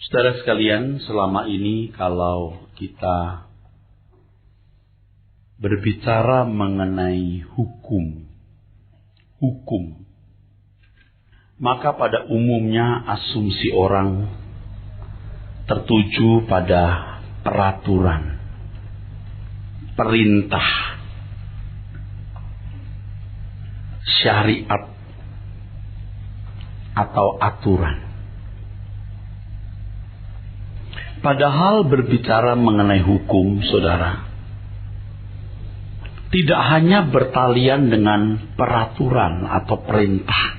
Saudara sekalian, selama ini kalau kita berbicara mengenai hukum, maka pada umumnya asumsi orang tertuju pada peraturan, perintah, syariat, atau aturan. Padahal berbicara mengenai hukum, saudara, tidak hanya bertalian dengan peraturan atau perintah,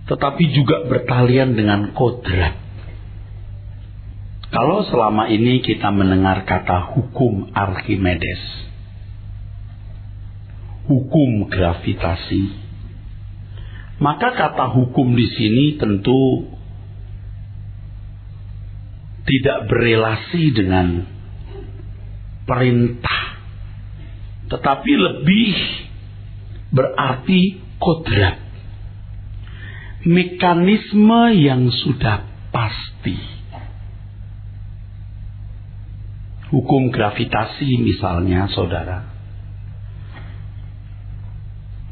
tetapi juga bertalian dengan kodrat. Kalau selama ini kita mendengar kata hukum Archimedes, hukum gravitasi, maka kata hukum di sini tentu tidak berelasi dengan perintah, tetapi lebih berarti kodrat, mekanisme yang sudah pasti. Hukum gravitasi misalnya, saudara,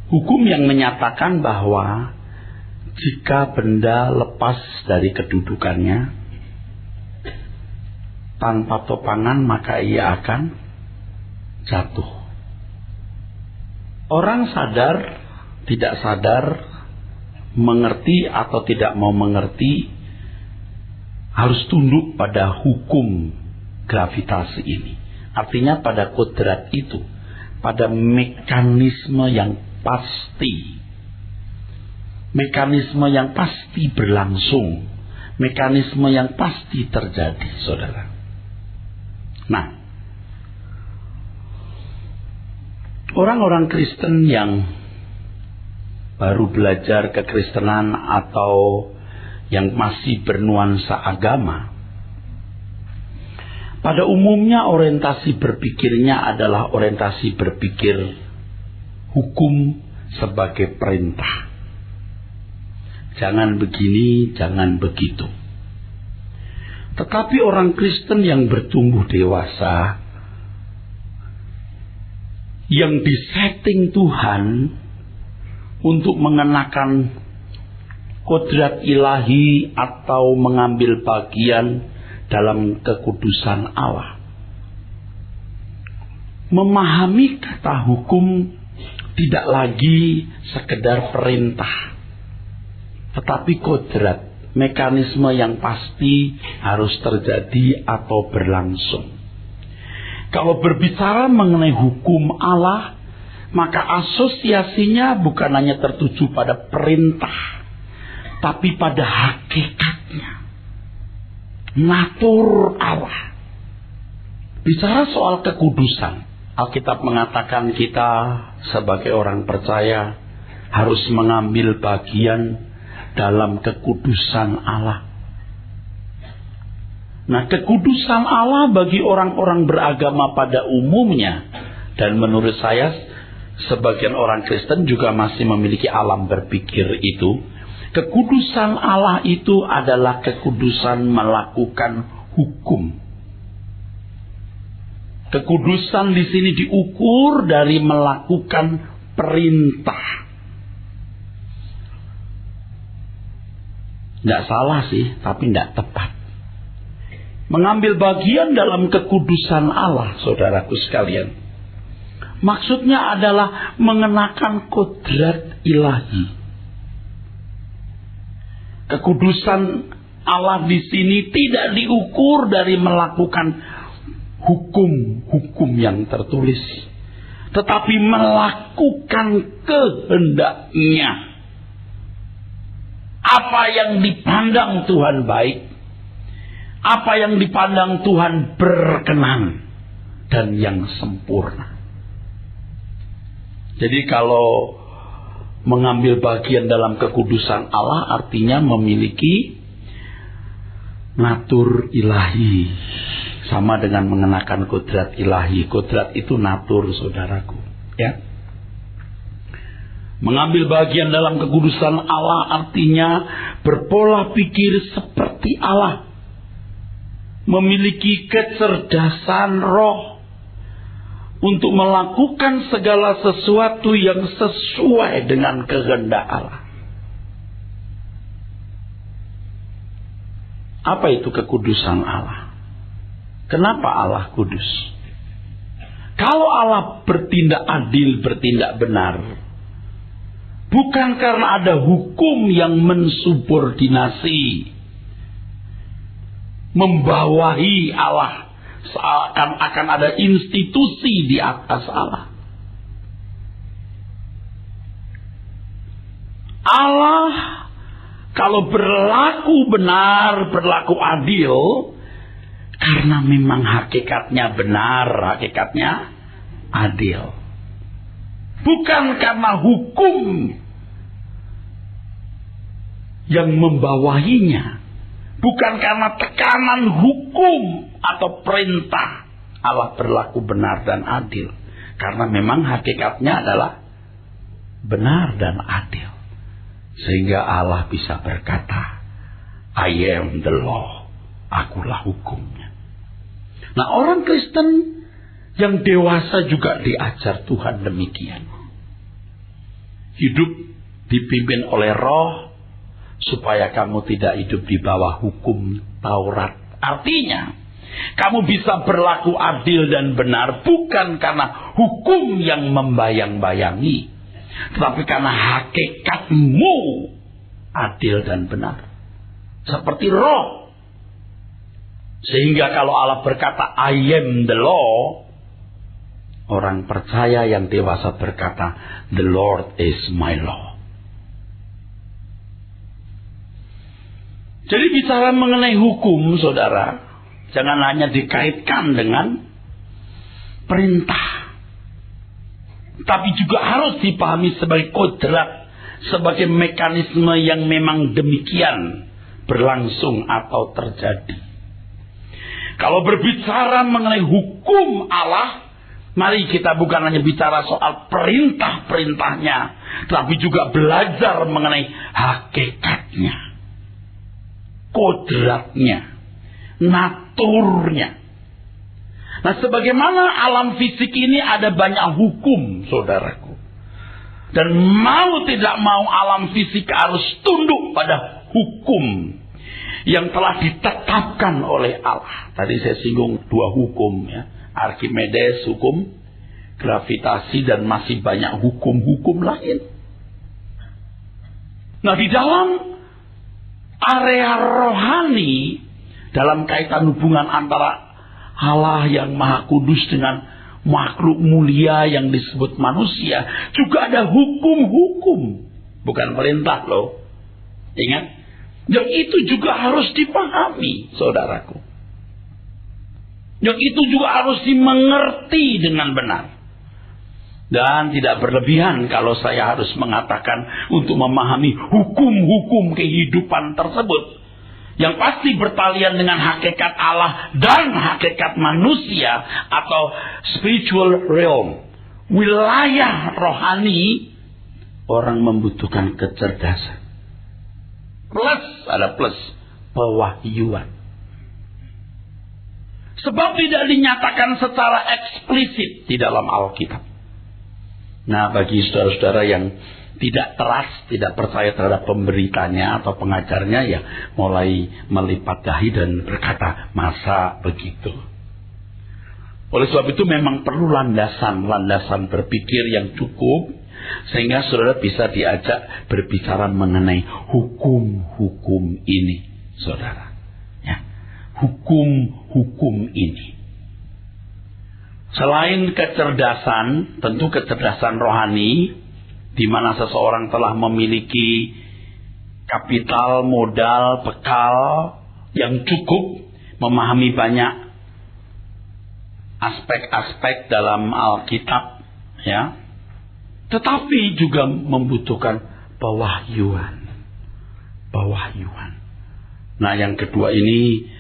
hukum yang menyatakan bahwa jika benda lepas dari kedudukannya tanpa topangan, maka ia akan jatuh. Orang sadar, tidak sadar, mengerti atau tidak mau mengerti, harus tunduk pada hukum gravitasi ini. Artinya pada kodrat itu, pada mekanisme yang pasti. Mekanisme yang pasti berlangsung, mekanisme yang pasti terjadi, saudara. Nah, orang-orang Kristen yang baru belajar kekristenan atau yang masih bernuansa agama, pada umumnya orientasi berpikirnya adalah orientasi berpikir hukum sebagai perintah. Jangan begini, jangan begitu. Tetapi orang Kristen yang bertumbuh dewasa, yang disetting Tuhan untuk mengenakan kodrat ilahi atau mengambil bagian dalam kekudusan Allah, memahami kata hukum tidak lagi sekedar perintah, tetapi kodrat, mekanisme yang pasti harus terjadi atau berlangsung. Kalau berbicara mengenai hukum Allah, maka asosiasinya bukan hanya tertuju pada perintah, tapi pada hakikatnya, natur Allah. Bicara soal kekudusan, Alkitab mengatakan kita sebagai orang percaya harus mengambil bagian dalam kekudusan Allah. Nah, kekudusan Allah bagi orang-orang beragama pada umumnya, dan menurut saya sebagian orang Kristen juga masih memiliki alam berpikir itu, kekudusan Allah itu adalah kekudusan melakukan hukum. Kekudusan di sini diukur dari melakukan perintah. Tidak salah sih, tapi tidak tepat. Mengambil bagian dalam kekudusan Allah, saudaraku sekalian, maksudnya adalah mengenakan kodrat ilahi. Kekudusan Allah di sini tidak diukur dari melakukan hukum-hukum yang tertulis, tetapi melakukan kehendaknya. Apa yang dipandang Tuhan baik, apa yang dipandang Tuhan berkenan dan yang sempurna. Jadi kalau mengambil bagian dalam kekudusan Allah artinya memiliki natur ilahi, sama dengan mengenakan kodrat ilahi. Kodrat itu natur, saudaraku, ya. Mengambil bagian dalam kekudusan Allah artinya berpola pikir seperti seperti Allah, memiliki kecerdasan roh untuk melakukan segala sesuatu yang sesuai dengan kehendak Allah. Apa itu kekudusan Allah? Kenapa Allah kudus? Kalau Allah bertindak adil, bertindak benar, bukan karena ada hukum yang mensubordinasi, membawahi Allah, seakan-akan ada institusi di atas Allah. Allah kalau berlaku benar, berlaku adil, karena memang hakikatnya benar, hakikatnya adil. Bukan karena hukum yang membawahinya. Bukan karena tekanan hukum atau perintah. Allah berlaku benar dan adil. Karena memang hakikatnya adalah benar dan adil. Sehingga Allah bisa berkata, I am the law. Akulah hukumnya. Nah, orang Kristen yang dewasa juga diajar Tuhan demikian. Hidup dipimpin oleh Roh supaya kamu tidak hidup di bawah hukum Taurat. Artinya, kamu bisa berlaku adil dan benar bukan karena hukum yang membayang-bayangi, tetapi karena hakikatmu adil dan benar. Seperti Roh. Sehingga kalau Allah berkata, I am the law, orang percaya yang dewasa berkata, the Lord is my law. Jadi bicara mengenai hukum, saudara, jangan hanya dikaitkan dengan perintah, tapi juga harus dipahami sebagai kodrat, sebagai mekanisme yang memang demikian berlangsung atau terjadi. Kalau berbicara mengenai hukum Allah, mari kita bukan hanya bicara soal perintah-perintahnya, tapi juga belajar mengenai hakikatnya, kodratnya, naturnya. Nah, sebagaimana alam fisik ini ada banyak hukum, saudaraku. Dan mau tidak mau alam fisik harus tunduk pada hukum yang telah ditetapkan oleh Allah. Tadi saya singgung 2 hukum, ya. Archimedes, hukum gravitasi, dan masih banyak hukum-hukum lain. Nah, di dalam area rohani, dalam kaitan hubungan antara Allah yang Maha Kudus dengan makhluk mulia yang disebut manusia, juga ada hukum-hukum, bukan perintah loh. Ingat, yang itu juga harus dipahami, saudaraku. Yang itu juga harus dimengerti dengan benar. Dan tidak berlebihan kalau saya harus mengatakan untuk memahami hukum-hukum kehidupan tersebut, yang pasti bertalian dengan hakikat Allah dan hakikat manusia atau spiritual realm, wilayah rohani. Orang membutuhkan kecerdasan. Ada plus pewahyuan. Sebab tidak dinyatakan secara eksplisit di dalam Alkitab. Nah, bagi saudara-saudara yang tidak trust, tidak percaya terhadap pemberitanya atau pengajarnya, ya mulai melipat dahi dan berkata, masa begitu? Oleh sebab itu memang perlu landasan berpikir yang cukup, sehingga saudara bisa diajak berbicara mengenai hukum-hukum ini, saudara. Ya, hukum-hukum ini. Selain kecerdasan, tentu kecerdasan rohani, di mana seseorang telah memiliki kapital, modal, bekal yang cukup, memahami banyak aspek-aspek dalam Alkitab, ya. Tetapi juga membutuhkan pewahyuan. Nah, yang kedua ini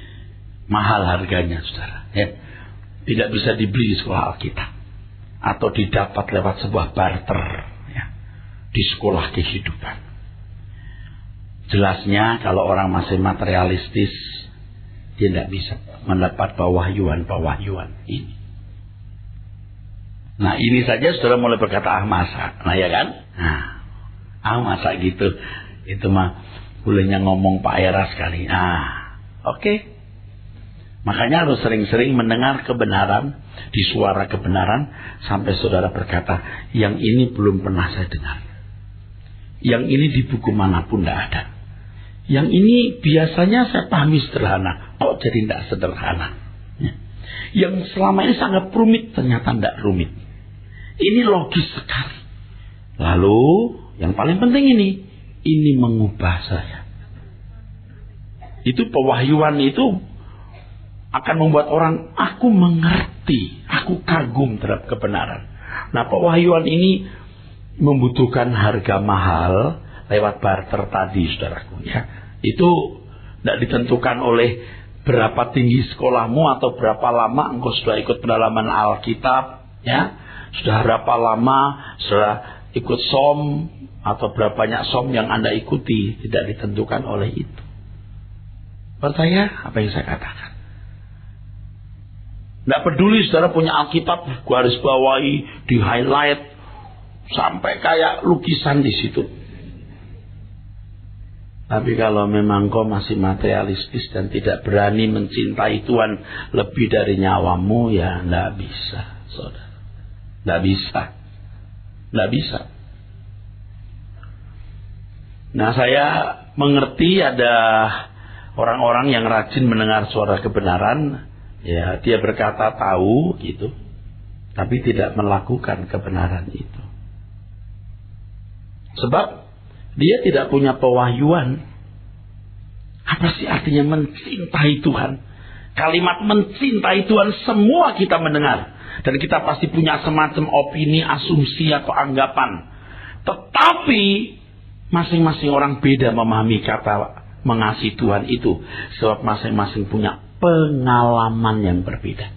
mahal harganya, saudara. Ya. Tidak bisa dibeli di sekolah Alkitab, atau didapat lewat sebuah barter, ya, di sekolah kehidupan. Jelasnya kalau orang masih materialistis, dia tidak bisa mendapat pewahyuan ini. Nah ini saja saudara mulai berkata masa. Nah ya kan? Nah, masa gitu. Itu mah bolehnya ngomong Pak Era sekali. Oke. Makanya harus sering-sering mendengar kebenaran, di suara kebenaran, sampai saudara berkata, yang ini belum pernah saya dengar. Yang ini di buku manapun tidak ada. Yang ini biasanya saya pahami sederhana, kok jadi tidak sederhana. Yang selama ini sangat rumit, ternyata tidak rumit. Ini logis sekali. Lalu, yang paling penting ini mengubah saya. Itu pewahyuan itu akan membuat orang, aku mengerti, aku kagum terhadap kebenaran. Nah, pewahyuan ini membutuhkan harga mahal lewat barter tadi, saudaraku. Ya, itu tidak ditentukan oleh berapa tinggi sekolahmu atau berapa lama engkau sudah ikut pendalaman Alkitab, ya, sudah berapa lama sudah ikut som atau berapa banyak som yang Anda ikuti, tidak ditentukan oleh itu. Percaya apa yang saya katakan? Tidak peduli saudara punya Alkitab, garis bawahi, di highlight, sampai kayak lukisan di situ. Tapi kalau memang kau masih materialistis dan tidak berani mencintai Tuhan lebih dari nyawamu, ya tidak bisa, saudara. Tidak bisa. Tidak bisa. Nah, saya mengerti ada orang-orang yang rajin mendengar suara kebenaran. Ya, dia berkata tahu gitu, tapi tidak melakukan kebenaran itu. Sebab dia tidak punya pewahyuan. Apa sih artinya mencintai Tuhan? Kalimat mencintai Tuhan semua kita mendengar. Dan kita pasti punya semacam opini, asumsi atau anggapan. Tetapi masing-masing orang beda memahami kata mengasihi Tuhan itu. Sebab masing-masing punya pengalaman yang berbeda.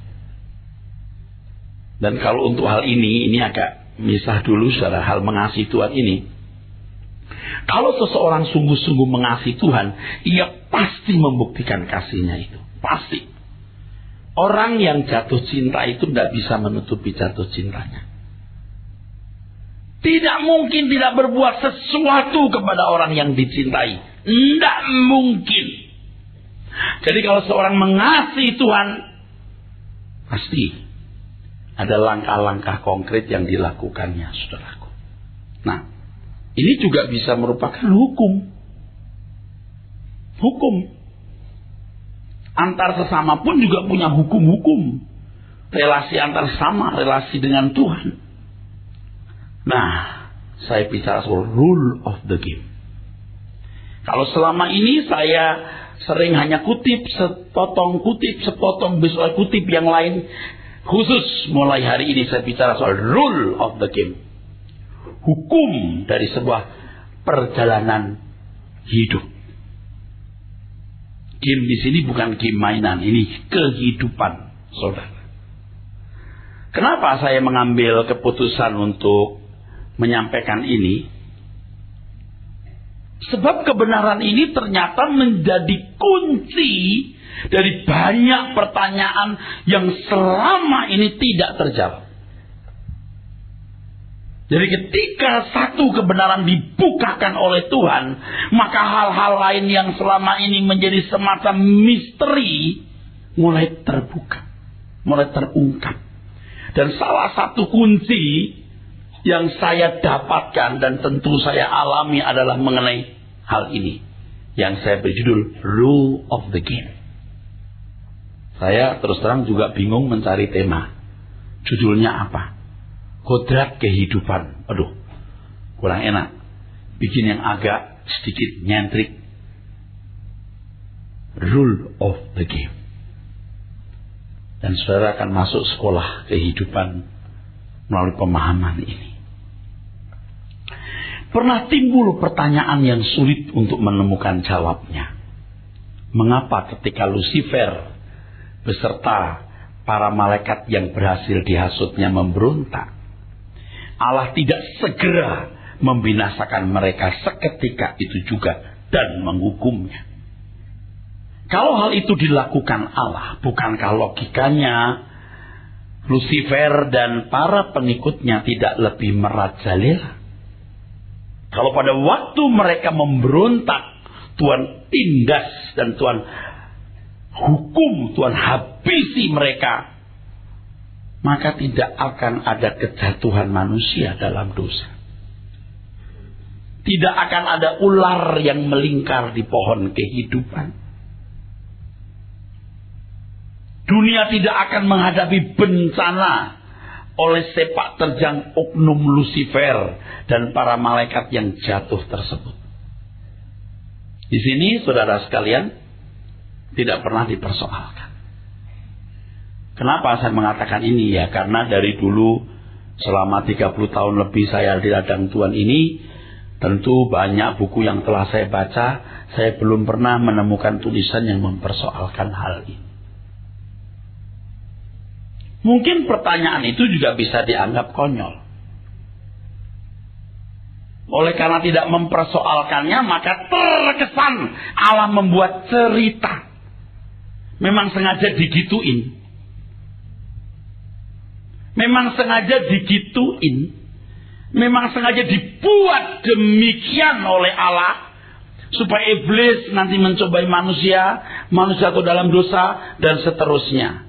Dan kalau untuk hal ini agak misah dulu saudara, hal mengasihi Tuhan ini. Kalau seseorang sungguh-sungguh mengasihi Tuhan, ia pasti membuktikan kasihnya itu. Pasti. Orang yang jatuh cinta itu tidak bisa menutupi jatuh cintanya. Tidak mungkin tidak berbuat sesuatu kepada orang yang dicintai. Tidak mungkin. Jadi kalau seorang mengasihi Tuhan, pasti ada langkah-langkah konkret yang dilakukannya, saudaraku. Nah, ini juga bisa merupakan hukum. Hukum. Antar sesama pun juga punya hukum-hukum. Relasi antar sesama, relasi dengan Tuhan. Nah, saya bicara soal rule of the game. Kalau selama ini saya sering hanya kutip, sepotong besok kutip yang lain. Khusus mulai hari ini saya bicara soal rule of the game. Hukum dari sebuah perjalanan hidup. Game di sini bukan game mainan, ini kehidupan, saudara. Kenapa saya mengambil keputusan untuk menyampaikan ini? Sebab kebenaran ini ternyata menjadi kunci dari banyak pertanyaan yang selama ini tidak terjawab. Jadi ketika satu kebenaran dibukakan oleh Tuhan, maka hal-hal lain yang selama ini menjadi semacam misteri mulai terbuka, mulai terungkap. Dan salah satu kunci yang saya dapatkan dan tentu saya alami adalah mengenai hal ini, yang saya berjudul Rule of the Game. Saya terus terang juga bingung mencari tema. Judulnya apa? Kodrat kehidupan. Aduh, kurang enak. Bikin yang agak sedikit nyentrik. Rule of the Game. Dan saudara akan masuk sekolah kehidupan melalui pemahaman ini. Pernah timbul pertanyaan yang sulit untuk menemukan jawabnya. Mengapa ketika Lucifer beserta para malaikat yang berhasil dihasutnya memberontak, Allah tidak segera membinasakan mereka seketika itu juga dan menghukumnya. Kalau hal itu dilakukan Allah, bukankah logikanya Lucifer dan para pengikutnya tidak lebih merajalela? Kalau pada waktu mereka memberontak, Tuhan tindas dan Tuhan hukum, Tuhan habisi mereka, maka tidak akan ada kejatuhan manusia dalam dosa. Tidak akan ada ular yang melingkar di pohon kehidupan. Dunia tidak akan menghadapi bencana oleh sepak terjang oknum Lucifer dan para malaikat yang jatuh tersebut. Di sini saudara sekalian tidak pernah dipersoalkan. Kenapa saya mengatakan ini? Ya karena dari dulu selama 30 tahun lebih saya di ladang Tuhan ini, tentu banyak buku yang telah saya baca, saya belum pernah menemukan tulisan yang mempersoalkan hal ini. Mungkin pertanyaan itu juga bisa dianggap konyol. Oleh karena tidak mempersoalkannya, maka terkesan Allah membuat cerita. Memang sengaja digituin. Memang sengaja digituin. Memang sengaja dibuat demikian oleh Allah, supaya iblis nanti mencobai manusia, manusia jatuh dalam dosa, dan seterusnya.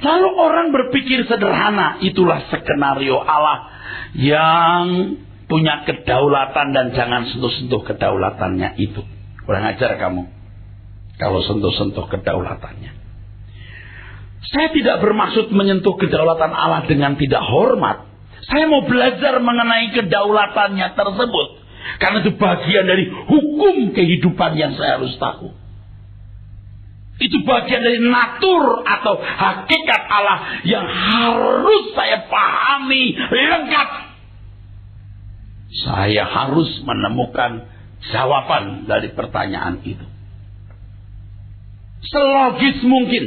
Lalu orang berpikir sederhana, itulah skenario Allah yang punya kedaulatan dan jangan sentuh-sentuh kedaulatannya itu. Kurang ajar kamu kalau sentuh-sentuh kedaulatannya. Saya tidak bermaksud menyentuh kedaulatan Allah dengan tidak hormat. Saya mau belajar mengenai kedaulatannya tersebut, karena itu bagian dari hukum kehidupan yang saya harus tahu. Itu bagian dari natur atau hakikat Allah yang harus saya pahami lengkap. Saya harus menemukan jawaban dari pertanyaan itu selogis mungkin,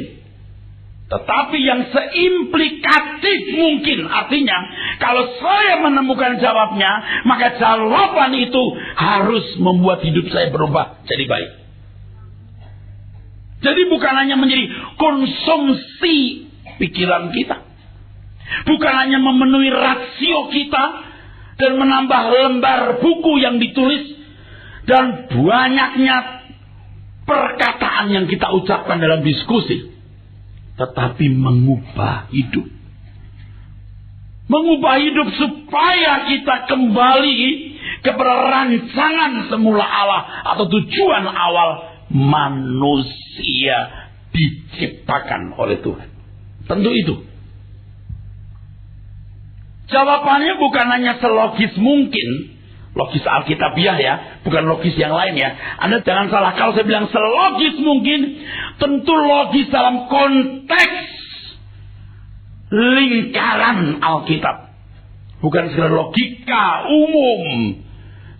tetapi yang seimplikatif mungkin. Artinya kalau saya menemukan jawabnya, maka jawaban itu harus membuat hidup saya berubah jadi baik. Jadi bukan hanya menjadi konsumsi pikiran kita, bukan hanya memenuhi rasio kita dan menambah lembar buku yang ditulis dan banyaknya perkataan yang kita ucapkan dalam diskusi, tetapi mengubah hidup. Mengubah hidup supaya kita kembali kepada rancangan semula Allah atau tujuan awal manusia diciptakan oleh Tuhan. Tentu itu. Jawabannya bukan hanya selogis mungkin, logis Alkitabiah ya, bukan logis yang lain ya. Anda jangan salah, kalau saya bilang selogis mungkin, tentu logis dalam konteks lingkaran Alkitab, bukan sekedar logika umum.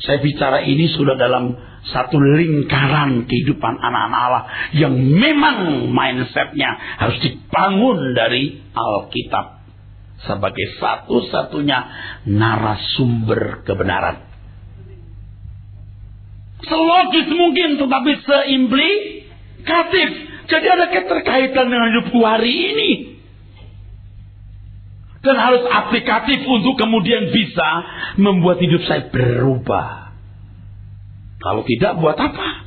Saya bicara ini sudah dalam satu lingkaran kehidupan anak-anak Allah yang memang mindsetnya harus dibangun dari Alkitab sebagai satu-satunya narasumber kebenaran. Selogis mungkin, tetapi seimplikatif. Jadi ada keterkaitan dengan hidupku hari ini. Dan harus aplikatif untuk kemudian bisa membuat hidup saya berubah. Kalau tidak, buat apa?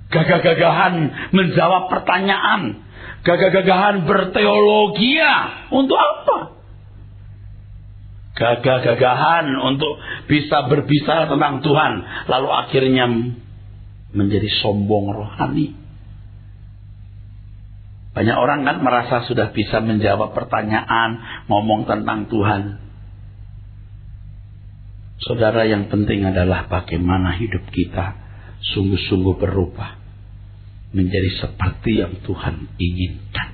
Gagah-gagahan menjawab pertanyaan, gagah-gagahan berteologia, untuk apa? Gagah-gagahan untuk bisa berbicara tentang Tuhan, lalu akhirnya menjadi sombong rohani. Banyak orang kan merasa sudah bisa menjawab pertanyaan, ngomong tentang Tuhan. Saudara, yang penting adalah bagaimana hidup kita sungguh-sungguh berubah menjadi seperti yang Tuhan inginkan.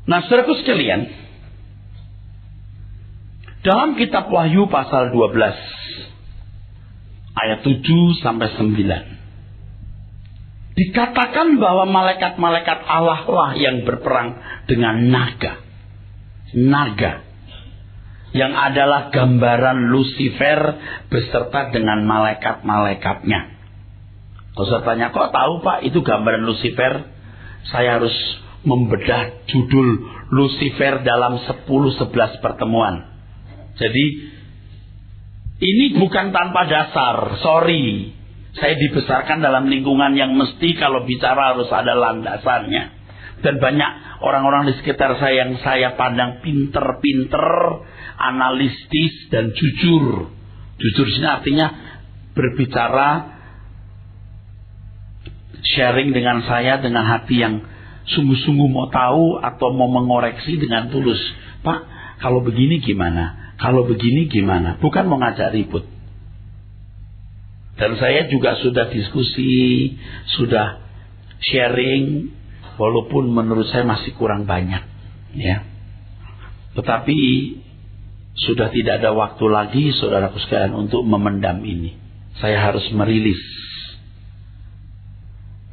Nah, saudaraku sekalian, dalam kitab Wahyu pasal 12 ayat 7 sampai 9 dikatakan bahwa malaikat-malaikat Allah lah yang berperang dengan naga. Naga yang adalah gambaran Lucifer beserta dengan malaikat-malaikatnya. Kalau saya tanya, kok tahu Pak itu gambaran Lucifer? Saya harus membedah judul Lucifer dalam 10-11 pertemuan. Jadi ini bukan tanpa dasar, sorry. Saya dibesarkan dalam lingkungan yang mesti kalau bicara harus ada landasannya. Dan banyak orang-orang di sekitar saya yang saya pandang pinter-pinter, analitis dan jujur. Jujur sini artinya berbicara, sharing dengan saya dengan hati yang sungguh-sungguh mau tahu atau mau mengoreksi dengan tulus. Pak, kalau begini gimana? Kalau begini gimana? Bukan mau ngajak ribut. Dan saya juga sudah diskusi, sudah sharing, walaupun menurut saya masih kurang banyak, ya. Tetapi sudah tidak ada waktu lagi, saudaraku sekalian, untuk memendam ini. Saya harus merilis.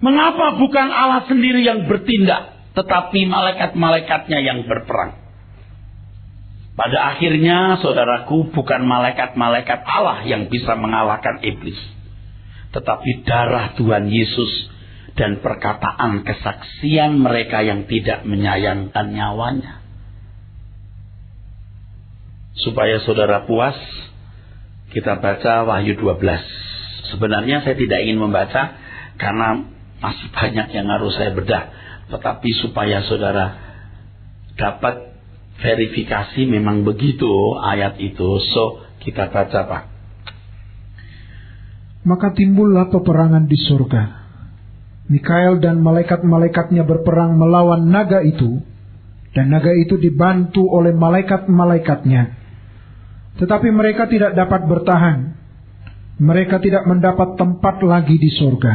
Mengapa bukan Allah sendiri yang bertindak, tetapi malaikat-malaikatnya yang berperang? Pada akhirnya, saudaraku, bukan malaikat-malaikat Allah yang bisa mengalahkan iblis, tetapi darah Tuhan Yesus dan perkataan kesaksian mereka yang tidak menyayangkan nyawanya. Supaya saudara puas, kita baca Wahyu 12. Sebenarnya saya tidak ingin membaca karena masih banyak yang harus saya bedah. Tetapi supaya saudara dapat verifikasi memang begitu ayat itu. So kita baca Pak. Maka timbullah peperangan di surga. Mikael dan malaikat-malaikatnya berperang melawan naga itu, dan naga itu dibantu oleh malaikat-malaikatnya. Tetapi mereka tidak dapat bertahan. Mereka tidak mendapat tempat lagi di surga.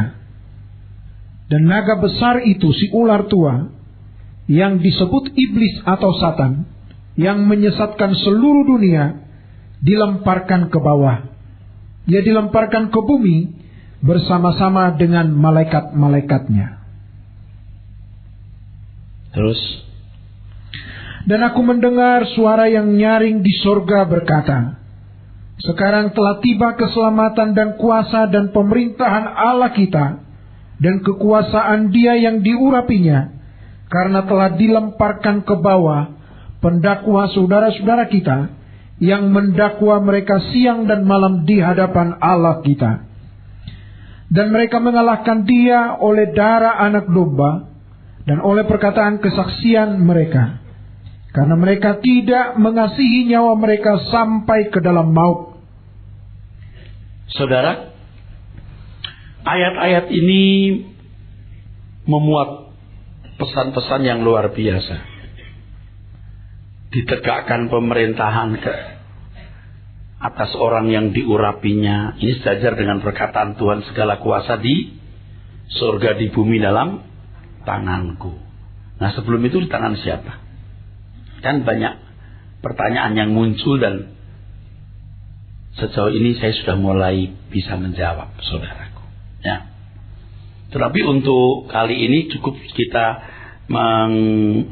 Dan naga besar itu, si ular tua, yang disebut iblis atau Satan, yang menyesatkan seluruh dunia, dilemparkan ke bawah. Ia dilemparkan ke bumi bersama-sama dengan malaikat-malaikatnya. Terus, dan aku mendengar suara yang nyaring di sorga berkata, sekarang telah tiba keselamatan dan kuasa dan pemerintahan Allah kita, dan kekuasaan Dia yang diurapinya, karena telah dilemparkan ke bawah pendakwa saudara-saudara kita, yang mendakwa mereka siang dan malam di hadapan Allah kita. Dan mereka mengalahkan Dia oleh darah anak domba dan oleh perkataan kesaksian mereka, karena mereka tidak mengasihi nyawa mereka sampai ke dalam maut. Saudara, ayat-ayat ini memuat pesan-pesan yang luar biasa. Ditegakkan pemerintahan ke atas orang yang diurapinya. Ini sejajar dengan perkataan Tuhan segala kuasa di surga di bumi dalam tanganku. Nah, sebelum itu di tangan siapa? Kan banyak pertanyaan yang muncul dan sejauh ini saya sudah mulai bisa menjawab, saudaraku. Ya. Tetapi untuk kali ini cukup kita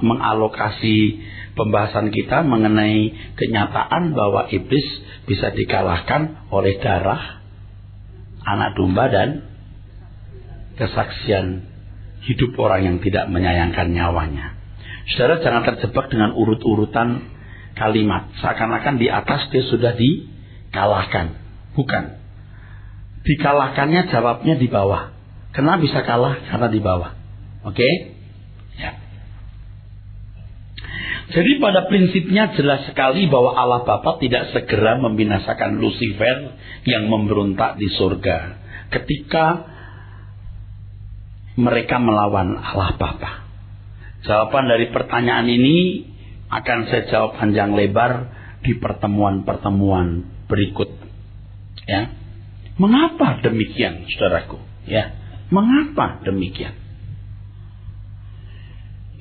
mengalokasi pembahasan kita mengenai kenyataan bahwa iblis bisa dikalahkan oleh darah anak domba dan kesaksian hidup orang yang tidak menyayangkan nyawanya. Saudara, jangan terjebak dengan urut-urutan kalimat. Seakan-akan di atas dia sudah dikalahkan. Bukan. Dikalahkannya jawabnya di bawah. Kenapa bisa kalah? Karena di bawah. Oke? Ya. Jadi pada prinsipnya jelas sekali bahwa Allah Bapa tidak segera membinasakan Lucifer yang memberontak di surga ketika mereka melawan Allah Bapa. Jawaban dari pertanyaan ini akan saya jawab panjang lebar di pertemuan-pertemuan berikut. Ya. Mengapa demikian, saudaraku? Ya. Mengapa demikian?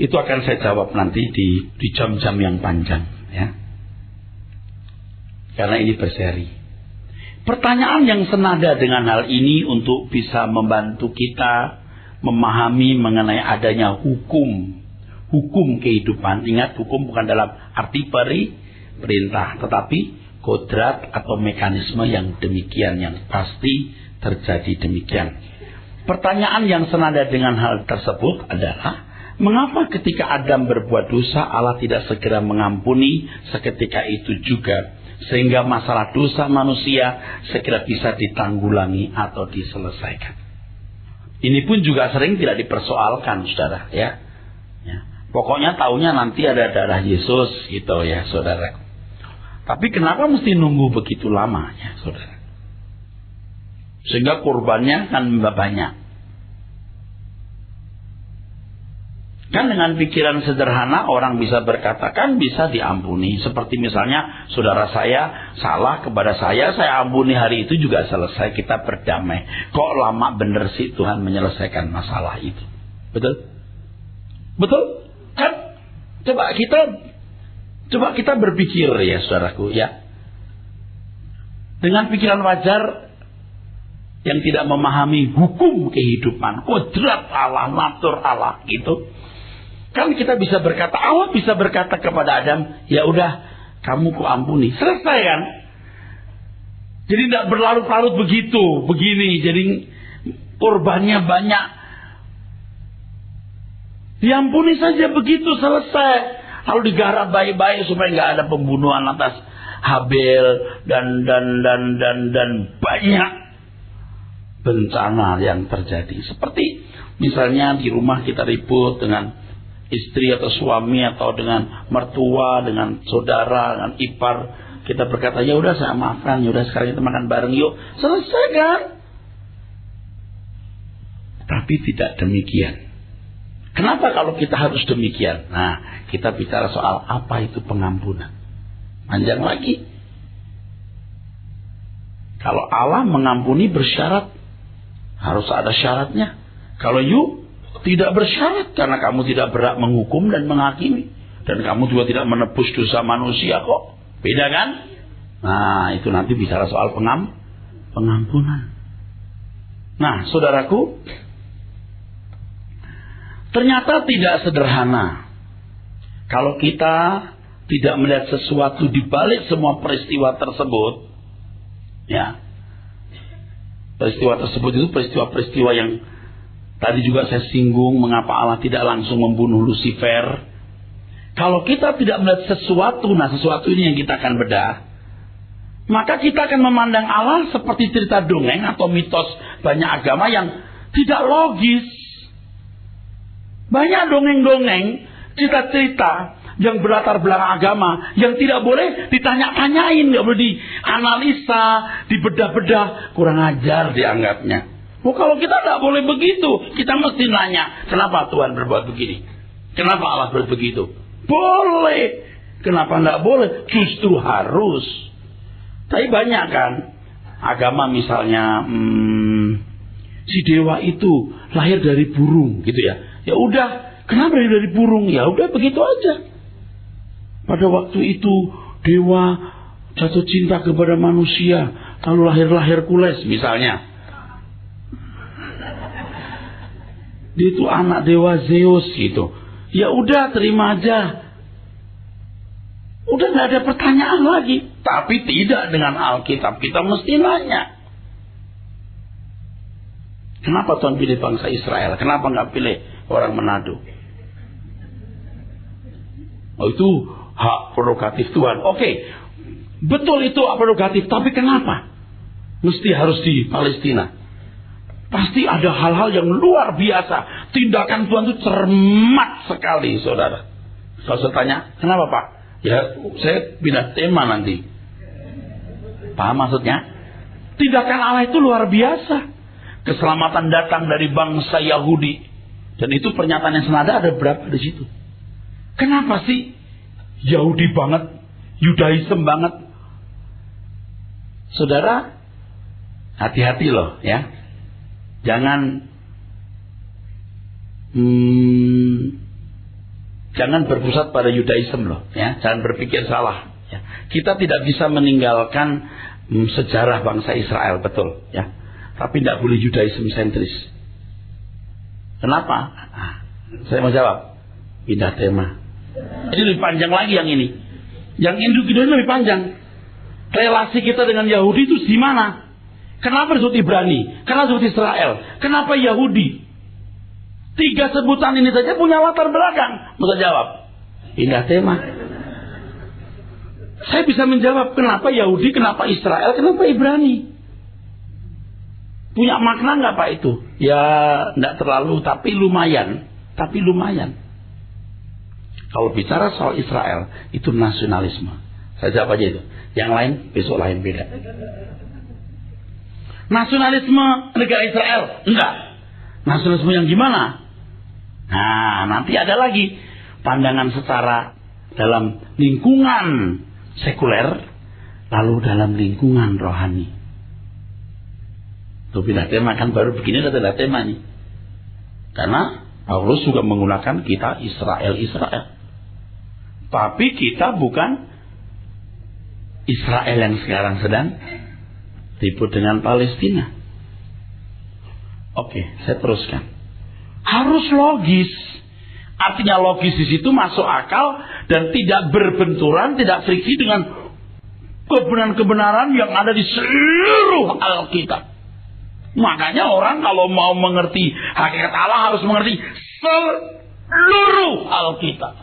Itu akan saya jawab nanti di jam-jam yang panjang, ya. Karena ini berseri. Pertanyaan yang senada dengan hal ini untuk bisa membantu kita memahami mengenai adanya hukum kehidupan. Ingat, hukum bukan dalam arti perintah, tetapi kodrat atau mekanisme yang demikian, yang pasti terjadi demikian. Pertanyaan yang senada dengan hal tersebut adalah, mengapa ketika Adam berbuat dosa Allah tidak segera mengampuni seketika itu juga, sehingga masalah dosa manusia segera bisa ditanggulangi atau diselesaikan? Ini pun juga sering tidak dipersoalkan, saudara, ya. Pokoknya taunya nanti ada darah Yesus gitu ya, saudara. Tapi kenapa mesti nunggu begitu lama ya, saudara? Sehingga kurbannya kan banyak. Kan dengan pikiran sederhana orang bisa berkata, kan bisa diampuni. Seperti misalnya saudara saya salah kepada saya ampuni hari itu juga selesai, kita berdamai. Kok lama bener sih Tuhan menyelesaikan masalah itu? Betul? Betul? Kan? Coba kita berpikir ya saudaraku ya. Dengan pikiran wajar yang tidak memahami hukum kehidupan, kodrat Allah, natur Allah gitu. Kan kita bisa berkata, Allah bisa berkata kepada Adam, ya udah kamu kuampuni, selesai kan? Jadi tidak berlarut-larut begini, jadi korbannya banyak. Diampuni saja begitu, selesai. Lalu digarap baik-baik supaya nggak ada pembunuhan atas Habel dan banyak bencana yang terjadi. Seperti misalnya di rumah kita ribut dengan istri atau suami atau dengan mertua, dengan saudara, dengan ipar, kita berkata, ya udah saya maafkan, ya udah sekarang kita makan bareng yuk, selesai kan? Tapi tidak demikian. Kenapa kalau kita harus demikian? Nah, kita bicara soal apa itu pengampunan. Panjang lagi. Kalau Allah mengampuni bersyarat, harus ada syaratnya. Kalau tidak bersyarat, karena kamu tidak berhak menghukum dan menghakimi, dan kamu juga tidak menebus dosa manusia kok. Beda kan? Nah, itu nanti bicara soal pengampunan. Nah, saudaraku, ternyata tidak sederhana kalau kita tidak melihat sesuatu di balik semua peristiwa tersebut. Ya, peristiwa tersebut itu peristiwa-peristiwa yang tadi juga saya singgung, mengapa Allah tidak langsung membunuh Lucifer. Kalau kita tidak melihat sesuatu, nah sesuatu ini yang kita akan bedah, maka kita akan memandang Allah seperti cerita dongeng atau mitos banyak agama yang tidak logis. Banyak dongeng-dongeng, cerita-cerita yang berlatar belakang agama, yang tidak boleh ditanya-tanyain, tidak boleh dianalisa, dibedah-bedah, kurang ajar dianggapnya. Kalau kita tidak boleh begitu, kita mesti nanya, kenapa Tuhan berbuat begini? Kenapa Allah berbuat begitu? Boleh. Kenapa tidak boleh? Justru harus. Tapi banyak kan agama misalnya, si dewa itu lahir dari burung gitu ya. Ya udah, kenapa dari burung? Ya udah begitu aja. Pada waktu itu dewa jatuh cinta kepada manusia, lalu lahir Hercules misalnya. Dia itu anak dewa Zeus gitu. Ya udah, terima aja. Udah nggak ada pertanyaan lagi. Tapi tidak dengan Alkitab. Kita mesti nanya. Kenapa Tuhan pilih bangsa Israel? Kenapa nggak pilih orang Manado? Oh, itu hak prerogatif Tuhan. Oke, betul itu hak prerogatif. Tapi kenapa mesti harus di Palestina? Pasti ada hal-hal yang luar biasa. Tindakan Tuhan itu cermat sekali, saudara. Kalau saya tanya, kenapa Pak? Ya, saya pindah tema nanti. Paham maksudnya? Tindakan Allah itu luar biasa. Keselamatan datang dari bangsa Yahudi. Dan itu pernyataan yang senada ada berapa di situ. Kenapa sih Yahudi banget, Yudaism banget? Saudara, hati-hati loh ya. Jangan berpusat pada Yudaism loh ya. Jangan berpikir salah ya. Kita tidak bisa meninggalkan sejarah bangsa Israel, betul ya. Tapi tidak boleh Yudaism sentris. Kenapa? Saya mau jawab. Pindah tema. Ini lebih panjang lagi yang ini. Yang individu lebih panjang. Relasi kita dengan Yahudi itu di mana? Kenapa disebut Ibrani? Kenapa disebut Israel? Kenapa Yahudi? 3 sebutan ini saja punya latar belakang. Bisa jawab? Indah tema. Saya bisa menjawab kenapa Yahudi, kenapa Israel, kenapa Ibrani. Punya makna nggak Pak itu? Ya nggak terlalu, tapi lumayan. Kalau bicara soal Israel, itu nasionalisme. Saya jawab aja itu. Yang lain, besok lain beda. Nasionalisme negara Israel? Enggak. Nasionalisme yang gimana? Nah, nanti ada lagi. Pandangan secara dalam lingkungan sekuler, lalu dalam lingkungan rohani. Itu pindah tema kan baru begini ada tema nih. Karena Paulus juga menggunakan kita Israel. Tapi kita bukan Israel yang sekarang sedang ribut dengan Palestina. Oke, saya teruskan. Harus logis. Artinya logis di situ masuk akal dan tidak berbenturan, tidak friksi dengan kebenaran-kebenaran yang ada di seluruh Alkitab. Makanya orang kalau mau mengerti hakikat Allah harus mengerti seluruh Alkitab.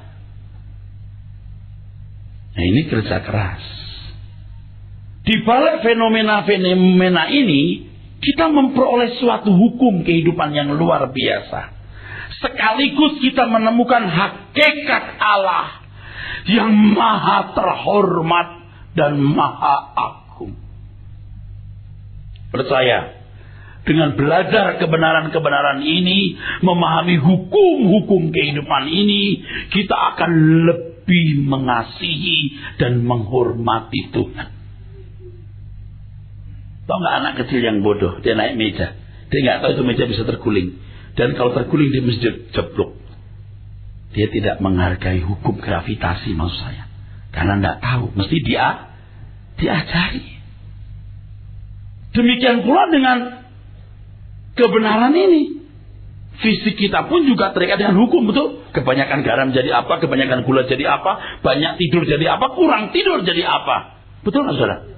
Nah, ini kerja keras. Di balik fenomena-fenomena ini, kita memperoleh suatu hukum kehidupan yang luar biasa. Sekaligus kita menemukan hakikat Allah yang maha terhormat dan maha agung. Percaya, dengan belajar kebenaran-kebenaran ini, memahami hukum-hukum kehidupan ini, kita akan lebih mengasihi dan menghormati Tuhan. Tahu nggak anak kecil yang bodoh? Dia naik meja, dia nggak tahu itu meja bisa terguling, dan kalau terguling dia mesti jeblok. Dia tidak menghargai hukum gravitasi, maksud saya, karena nggak tahu. Mesti diajari. Demikian pula dengan kebenaran ini. Fisik kita pun juga terikat dengan hukum, betul? Kebanyakan garam jadi apa, kebanyakan gula jadi apa, banyak tidur jadi apa, kurang tidur jadi apa. Betul nggak saudara?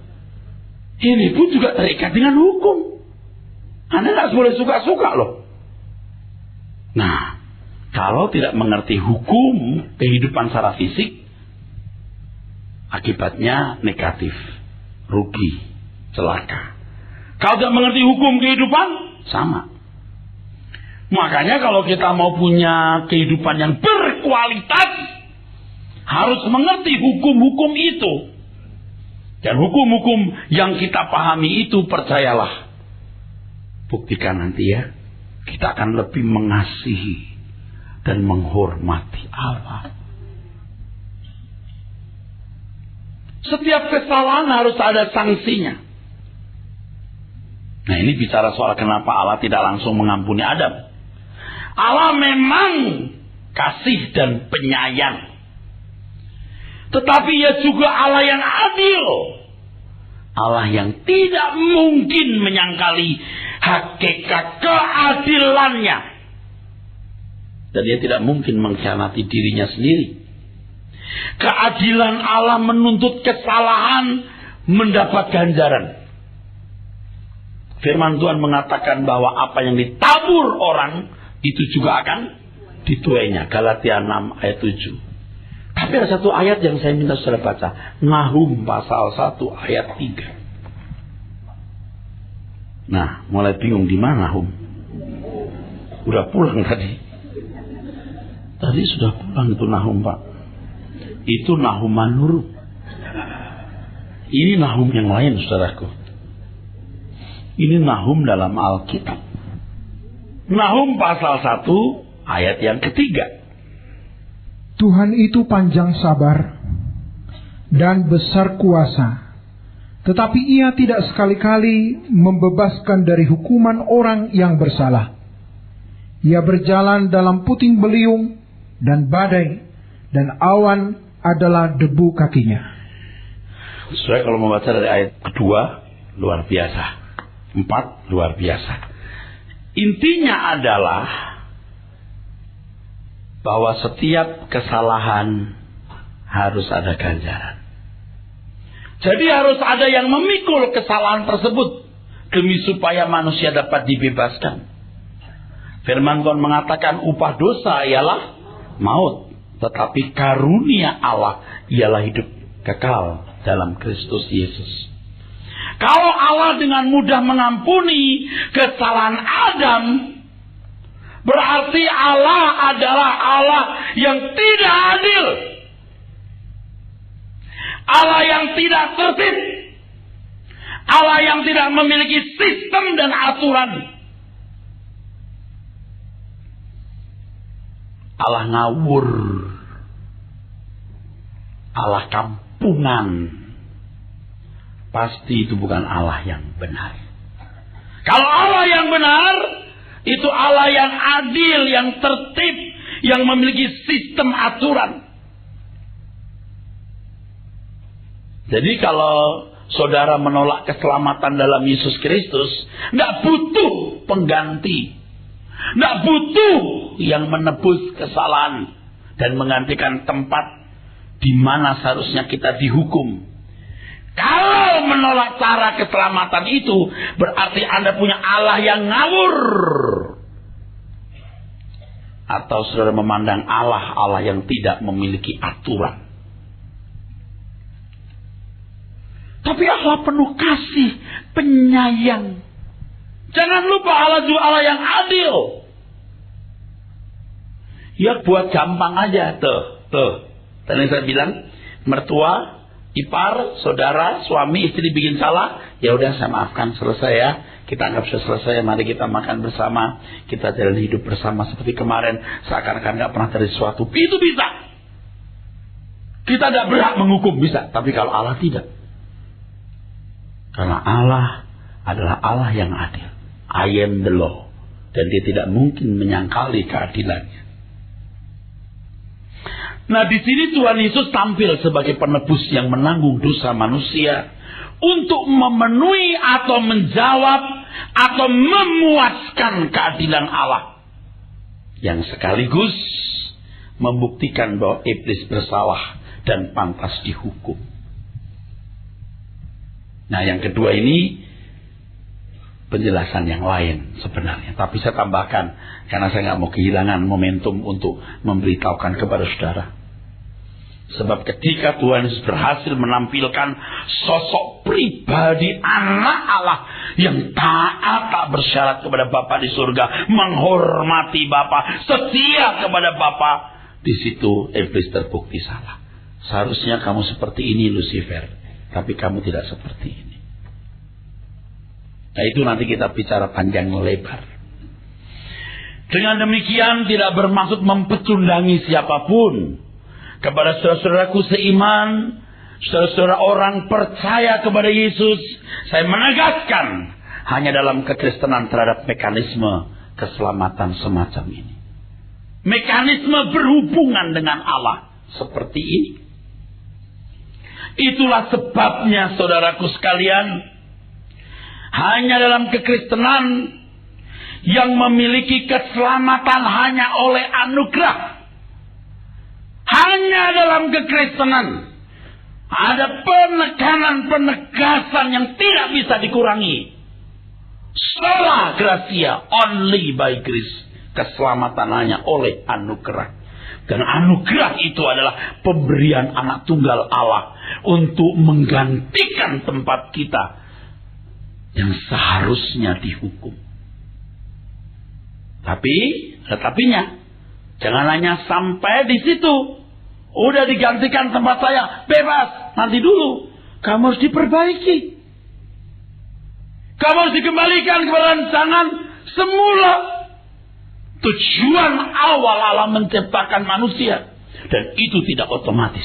Ini pun juga terikat dengan hukum. Anda nggak boleh suka-suka loh. Nah, kalau tidak mengerti hukum kehidupan secara fisik, akibatnya negatif, rugi, celaka. Kalau tidak mengerti hukum kehidupan, sama. Makanya kalau kita mau punya kehidupan yang berkualitas, harus mengerti hukum-hukum itu. Dan hukum-hukum yang kita pahami itu, percayalah, buktikan nanti ya, kita akan lebih mengasihi dan menghormati Allah. Setiap kesalahan harus ada sanksinya. Nah, ini bicara soal kenapa Allah tidak langsung mengampuni Adam. Allah memang kasih dan penyayang, tetapi Ia juga Allah yang adil. Allah yang tidak mungkin menyangkali hakikat keadilannya. Dan Dia tidak mungkin mengkhianati dirinya sendiri. Keadilan Allah menuntut kesalahan mendapat ganjaran. Firman Tuhan mengatakan bahwa apa yang ditabur orang itu juga akan dituainya. Galatia 6 ayat 7. Tapi ada satu ayat yang saya minta saudara baca. Nahum pasal 1 ayat 3. Nah, mulai bingung di mana Nahum? Udah pulang tadi. Tadi sudah pulang itu Nahum, Pak. Itu Nahum Manur. Ini Nahum yang lain, saudaraku. Ini Nahum dalam Alkitab. Nahum pasal 1 ayat yang ketiga. Tuhan itu panjang sabar dan besar kuasa, tetapi Ia tidak sekali-kali membebaskan dari hukuman orang yang bersalah. Ia berjalan dalam puting beliung dan badai, dan awan adalah debu kakinya. Saya kalau membaca dari ayat kedua, luar biasa. 4, luar biasa. Intinya adalah bahwa setiap kesalahan harus ada ganjaran. Jadi harus ada yang memikul kesalahan tersebut demi supaya manusia dapat dibebaskan. Firman Tuhan mengatakan upah dosa ialah maut, tetapi karunia Allah ialah hidup kekal dalam Kristus Yesus. Kalau Allah dengan mudah mengampuni kesalahan Adam, berarti Allah adalah Allah yang tidak adil. Allah yang tidak tertib. Allah yang tidak memiliki sistem dan aturan. Allah ngawur. Allah kampungan. Pasti itu bukan Allah yang benar. Kalau Allah yang benar, itu Allah yang adil, yang tertib, yang memiliki sistem aturan. Jadi kalau saudara menolak keselamatan dalam Yesus Kristus, tidak butuh pengganti. Tidak butuh yang menebus kesalahan dan menggantikan tempat di mana seharusnya kita dihukum. Kalau menolak cara keselamatan itu, berarti Anda punya Allah yang ngawur. Atau saudara memandang Allah yang tidak memiliki aturan. Tapi Allah penuh kasih, penyayang. Jangan lupa Allah juga Allah yang adil. Ya buat gampang aja. Tuh. Tadi saya bilang, mertua, ipar, saudara, suami, istri bikin salah. Ya udah saya maafkan, selesai ya. Kita anggap sudah selesai, mari kita makan bersama. Kita jalan hidup bersama seperti kemarin. Seakan-akan gak pernah terjadi sesuatu. Itu bisa. Kita tidak berhak menghukum, bisa. Tapi kalau Allah tidak. Karena Allah adalah Allah yang adil. I am the law. Dan dia tidak mungkin menyangkali keadilannya. Nah di sini Tuhan Yesus tampil sebagai penebus yang menanggung dosa manusia. Untuk memenuhi atau menjawab atau memuaskan keadilan Allah. Yang sekaligus membuktikan bahwa iblis bersalah dan pantas dihukum. Nah yang kedua ini penjelasan yang lain sebenarnya. Tapi saya tambahkan karena saya nggak mau kehilangan momentum untuk memberitahukan kepada saudara. Sebab ketika Tuhan Yesus berhasil menampilkan sosok pribadi anak Allah yang taat tak bersyarat kepada Bapa di surga, menghormati Bapa, setia kepada Bapa, di situ iblis terbukti salah. Seharusnya kamu seperti ini Lucifer, tapi kamu tidak seperti ini. Nah itu nanti kita bicara panjang lebar. Dengan demikian tidak bermaksud mempecundangi siapapun. Kepada saudara-saudaraku seiman, saudara-saudara orang percaya kepada Yesus, saya menegaskan hanya dalam kekristenan terhadap mekanisme keselamatan semacam ini. Mekanisme berhubungan dengan Allah seperti ini. Itulah sebabnya saudaraku sekalian, hanya dalam kekristenan yang memiliki keselamatan hanya oleh anugerah. Hanya dalam kekristenan ada penekanan-penegasan yang tidak bisa dikurangi. Sola gratia, only by grace. Keselamatan hanya oleh anugerah. Dan anugerah itu adalah pemberian anak tunggal Allah untuk menggantikan tempat kita yang seharusnya dihukum. Tapi, tetapinya, jangan hanya sampai di situ. Udah digantikan tempat saya, bebas. Nanti dulu, kamu harus diperbaiki. Kamu harus dikembalikan kepada rancangan semula. Tujuan awal Allah menciptakan manusia. Dan itu tidak otomatis.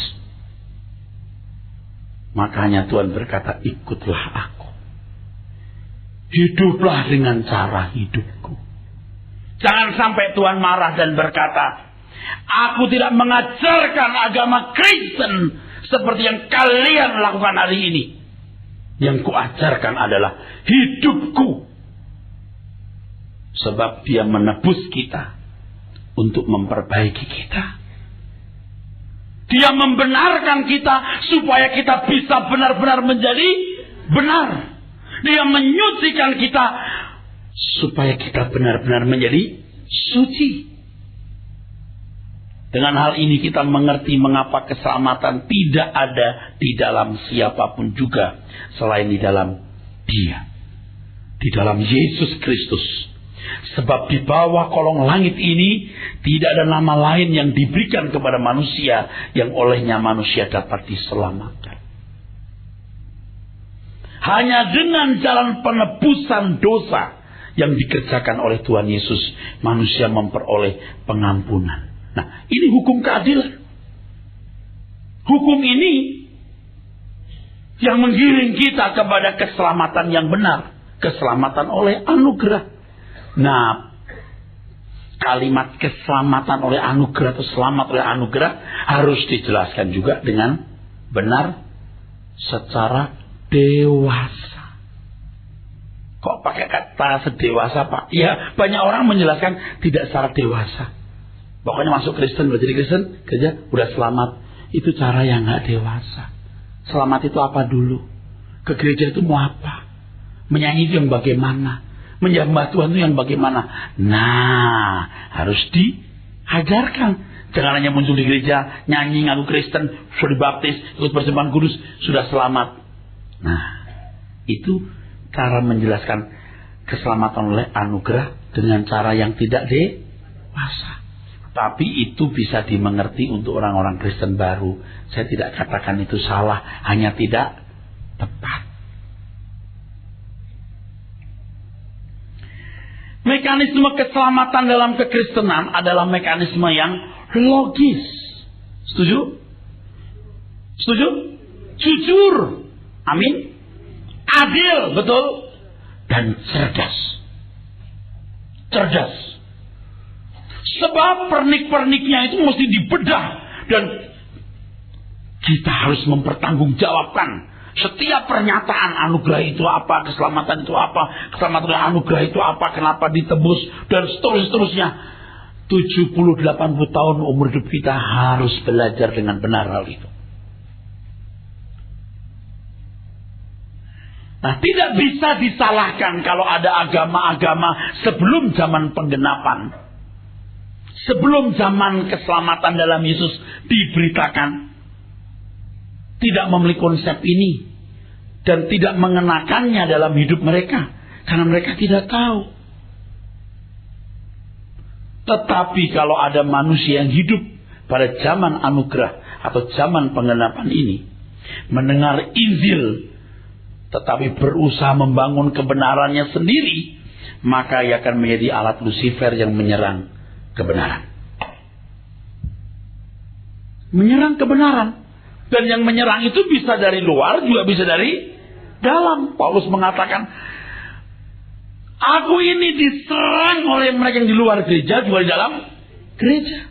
Makanya Tuhan berkata, ikutlah aku. Hiduplah dengan cara hidupku. Jangan sampai Tuhan marah dan berkata, aku tidak mengajarkan agama Kristen seperti yang kalian lakukan hari ini. Yang kuajarkan adalah hidupku. Sebab dia menebus kita untuk memperbaiki kita. Dia membenarkan kita supaya kita bisa benar-benar menjadi benar. Dia menyucikan kita supaya kita benar-benar menjadi suci. Dengan hal ini kita mengerti mengapa keselamatan tidak ada di dalam siapapun juga selain di dalam Dia. Di dalam Yesus Kristus. Sebab di bawah kolong langit ini tidak ada nama lain yang diberikan kepada manusia yang olehnya manusia dapat diselamatkan. Hanya dengan jalan penebusan dosa yang dikerjakan oleh Tuhan Yesus, manusia memperoleh pengampunan. Nah, ini hukum keadilan. Hukum ini yang menggiring kita kepada keselamatan yang benar. Keselamatan oleh anugerah. Nah, kalimat keselamatan oleh anugerah atau selamat oleh anugerah harus dijelaskan juga dengan benar secara dewasa. Kok pakai kata sedewasa, Pak? Ya, banyak orang menjelaskan tidak secara dewasa. Pokoknya masuk Kristen, belajar Kristen, kerja, udah selamat. Itu cara yang gak dewasa. Selamat itu apa dulu? Ke gereja itu mau apa? Menyanyi itu yang bagaimana? Menyembah Tuhan itu yang bagaimana? Nah, harus diajarkan. Jangan hanya muncul di gereja, nyanyi, ngaku Kristen, sudah dibaptis, ikut persembahan kudus, sudah selamat. Nah, itu cara menjelaskan keselamatan oleh anugerah dengan cara yang tidak dewasa. Tapi itu bisa dimengerti untuk orang-orang Kristen baru. Saya tidak katakan itu salah, hanya tidak tepat. Mekanisme keselamatan dalam kekristenan adalah mekanisme yang logis. Setuju? Setuju? Jujur. Amin. Adil, betul. Dan cerdas. Cerdas. Sebab pernik-perniknya itu mesti dibedah. Dan kita harus mempertanggungjawabkan setiap pernyataan anugerah itu apa, keselamatan itu apa, keselamatan anugerah itu apa, kenapa ditebus, dan seterusnya. 70-80 tahun umur hidup kita harus belajar dengan benar hal itu. Nah, tidak bisa disalahkan kalau ada agama-agama sebelum zaman penggenapan, sebelum zaman keselamatan dalam Yesus diberitakan, tidak memiliki konsep ini dan tidak mengenakannya dalam hidup mereka karena mereka tidak tahu. Tetapi kalau ada manusia yang hidup pada zaman anugerah atau zaman penggenapan ini, mendengar Injil tetapi berusaha membangun kebenarannya sendiri, maka ia akan menjadi alat Lucifer yang menyerang kebenaran. Menyerang kebenaran. Dan yang menyerang itu bisa dari luar, juga bisa dari dalam. Paulus mengatakan, aku ini diserang oleh mereka yang di luar gereja, juga di dalam gereja.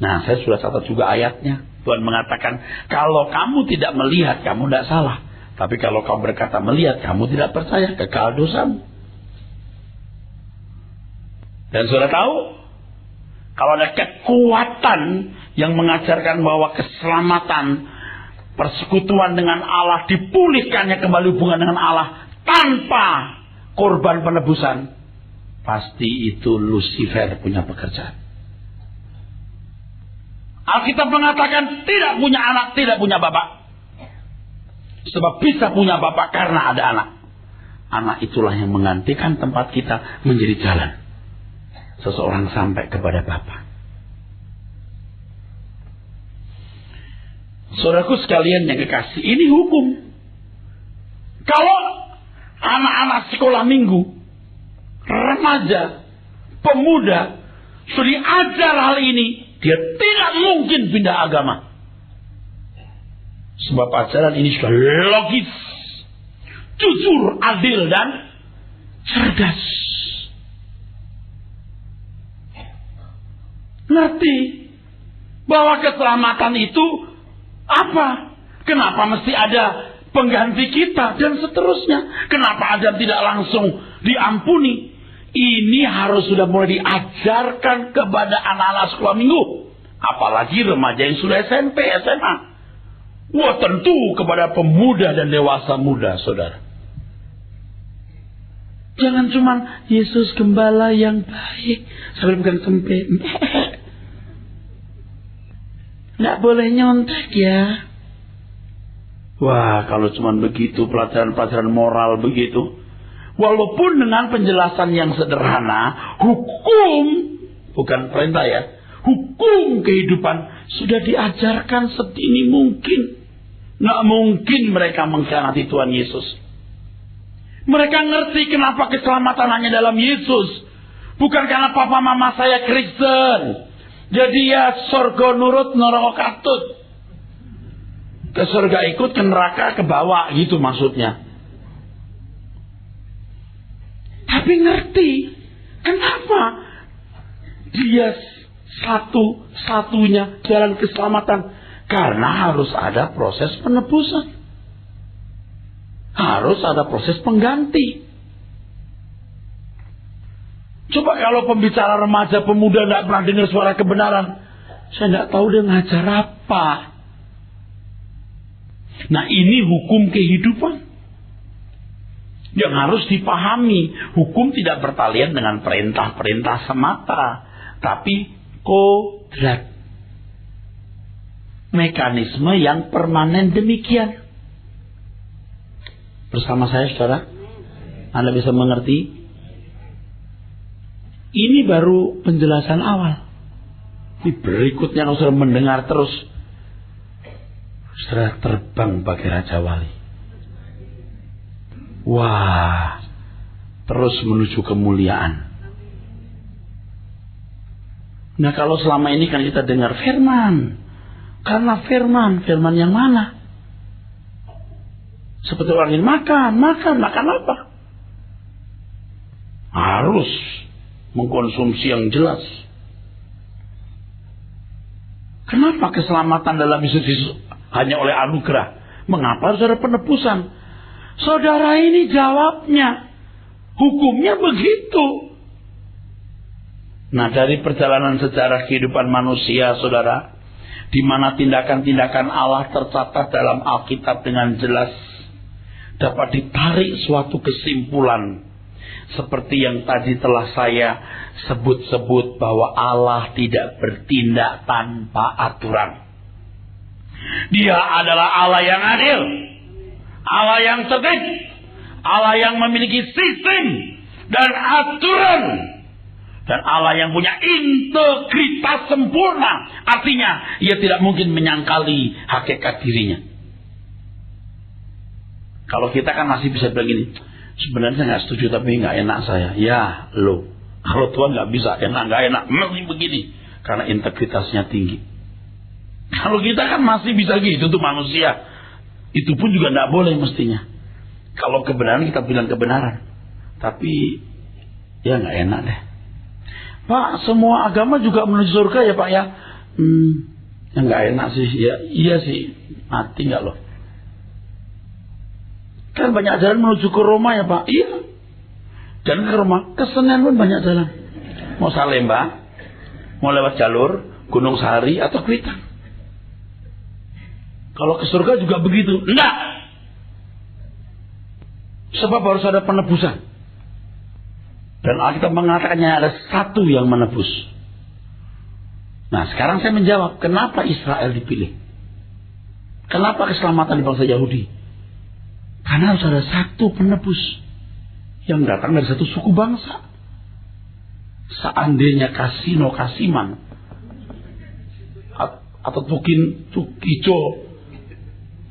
Nah, saya sudah catat juga ayatnya. Tuhan mengatakan, kalau kamu tidak melihat, kamu tidak salah. Tapi kalau kamu berkata melihat, kamu tidak percaya, kekal dosamu. Dan saudara tahu, kalau ada kekuatan yang mengajarkan bahwa keselamatan, persekutuan dengan Allah, dipulihkannya kembali hubungan dengan Allah tanpa korban penebusan, pasti itu Lucifer punya pekerjaan. Alkitab mengatakan tidak punya anak, tidak punya bapak. Sebab bisa punya bapak karena ada anak. Anak itulah yang menggantikan tempat kita menjadi jalan seseorang sampai kepada Bapa. Saudaraku sekalian yang kekasih, ini hukum. Kalau anak-anak sekolah minggu, remaja, pemuda, sudah diajar hal ini, dia tidak mungkin pindah agama. Sebab ajaran ini sudah logis, jujur, adil, dan cerdas. Ngerti bahwa keselamatan itu apa? Kenapa mesti ada pengganti kita dan seterusnya? Kenapa Adam tidak langsung diampuni? Ini harus sudah mulai diajarkan kepada anak-anak sekolah minggu. Apalagi remaja yang sudah SMP, SMA. Wah, tentu kepada pemuda dan dewasa muda, saudara. Jangan cuma Yesus gembala yang baik sambil pegang tempe. Nggak boleh nyontek ya. Wah, kalau cuma begitu, pelajaran-pelajaran moral begitu. Walaupun dengan penjelasan yang sederhana, hukum, bukan perintah ya, hukum kehidupan sudah diajarkan sedini mungkin. Nggak mungkin mereka mengkhianati Tuhan Yesus. Mereka ngerti kenapa keselamatan hanya dalam Yesus. Bukan karena papa mama saya Kristen. Jadi ya surga nurut, neraka katut. Ke surga ikut, ke neraka ke bawah, gitu maksudnya. Tapi ngerti kenapa dia satu-satunya jalan keselamatan. Karena harus ada proses penebusan. Harus ada proses pengganti. Coba kalau pembicara remaja pemuda nggak pernah dengar suara kebenaran, saya nggak tahu dia ngajar apa. Nah, ini hukum kehidupan yang harus dipahami. Hukum tidak bertalian dengan perintah-perintah semata, tapi kodrat, mekanisme yang permanen demikian. Bersama saya, saudara, Anda bisa mengerti? Ini baru penjelasan awal. Di berikutnya kalau sudah mendengar terus, saudara terbang bagi Raja Wali. Wah, terus menuju kemuliaan. Nah, kalau selama ini kan kita dengar firman. Karena firman yang mana? Seperti orang ini makan apa? Harus mengkonsumsi yang jelas. Kenapa keselamatan dalam Yesus hanya oleh anugerah? Mengapa harus ada penebusan? Saudara, ini jawabnya. Hukumnya begitu. Nah, dari perjalanan sejarah kehidupan manusia, saudara, di mana tindakan-tindakan Allah tercatat dalam Alkitab dengan jelas, dapat ditarik suatu kesimpulan seperti yang tadi telah saya sebut-sebut, bahwa Allah tidak bertindak tanpa aturan. Dia adalah Allah yang adil, Allah yang cerdik, Allah yang memiliki sistem dan aturan, dan Allah yang punya integritas sempurna. Artinya, ia tidak mungkin menyangkali hakikat dirinya. Kalau kita kan masih bisa bilang gini, sebenarnya saya nggak setuju tapi nggak enak saya. Ya, lo. Kalau Tuhan nggak bisa enak nggak enak, mesti begini, karena integritasnya tinggi. Kalau kita kan masih bisa gitu tuh manusia, itu pun juga nggak boleh mestinya. Kalau kebenaran kita bilang kebenaran, tapi ya nggak enak deh. Pak, semua agama juga menuju surga ya Pak ya? Ya nggak enak sih. Ya iya sih, mati nggak loh? Kan banyak jalan menuju ke Roma ya Pak? Iya. Jangan ke Roma, ke Senen pun banyak jalan. Mau Salemba, mau lewat jalur Gunung Sahari atau Kuitang. Kalau ke surga juga begitu. Enggak. Sebab harus ada penebusan. Dan Alkitab mengatakannya ada satu yang menebus. Nah, sekarang saya menjawab, kenapa Israel dipilih? Kenapa keselamatan di bangsa Yahudi? Karena harus ada satu penebus yang datang dari satu suku bangsa. Seandainya Kasino Kasiman atau Tukijo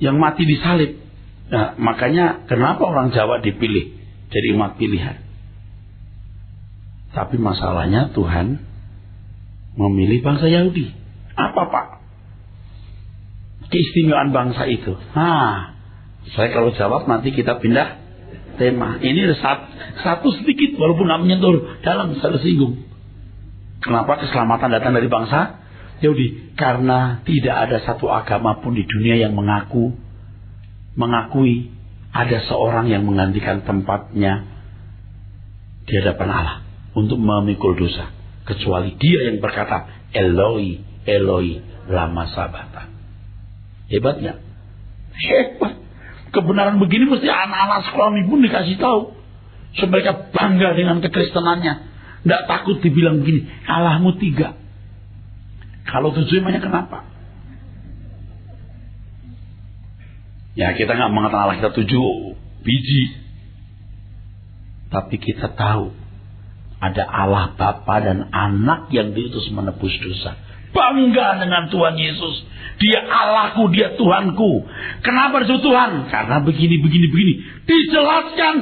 yang mati disalib, nah, makanya kenapa orang Jawa dipilih jadi umat pilihan? Tapi masalahnya Tuhan memilih bangsa Yahudi. Apa Pak keistimewaan bangsa itu? Saya kalau jawab nanti kita pindah tema. Ini ada satu sedikit, walaupun nggak menyentuh dalam, saya singgung. Kenapa keselamatan datang dari bangsa Yahudi? Karena tidak ada satu agama pun di dunia yang mengakui ada seorang yang menggantikan tempatnya di hadapan Allah untuk memikul dosa, kecuali Dia yang berkata, Eloi, Eloi lama sabata. Hebat nggak? Hebat. Kebenaran begini mesti anak-anak sekolah pun dikasih tahu. Supaya mereka bangga dengan kekristenannya. Tidak takut dibilang begini, Allahmu 3. Kalau 7 emangnya kenapa? Ya kita nggak mengatakan Allah kita 7 biji. Tapi kita tahu ada Allah Bapa dan Anak yang diutus menebus dosa. Bangga dengan Tuhan Yesus. Dia Allahku, dia Tuhanku. Kenapa disebut Tuhan? Karena begini. Dijelaskan.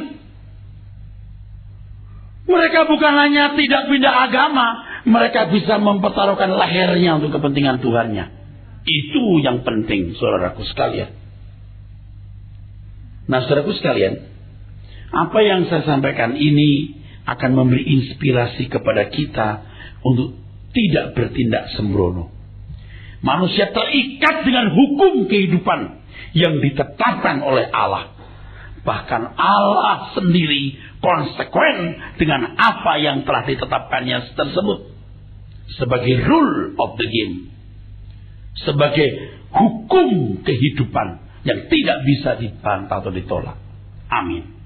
Mereka bukan hanya tidak pindah agama. Mereka bisa mempertaruhkan lehernya untuk kepentingan Tuhannya. Itu yang penting, saudaraku sekalian. Nah, saudaraku sekalian, apa yang saya sampaikan ini akan memberi inspirasi kepada kita untuk tidak bertindak sembrono. Manusia terikat dengan hukum kehidupan yang ditetapkan oleh Allah. Bahkan Allah sendiri konsekuen dengan apa yang telah ditetapkannya tersebut. Sebagai rule of the game. Sebagai hukum kehidupan yang tidak bisa dibantah atau ditolak. Amin.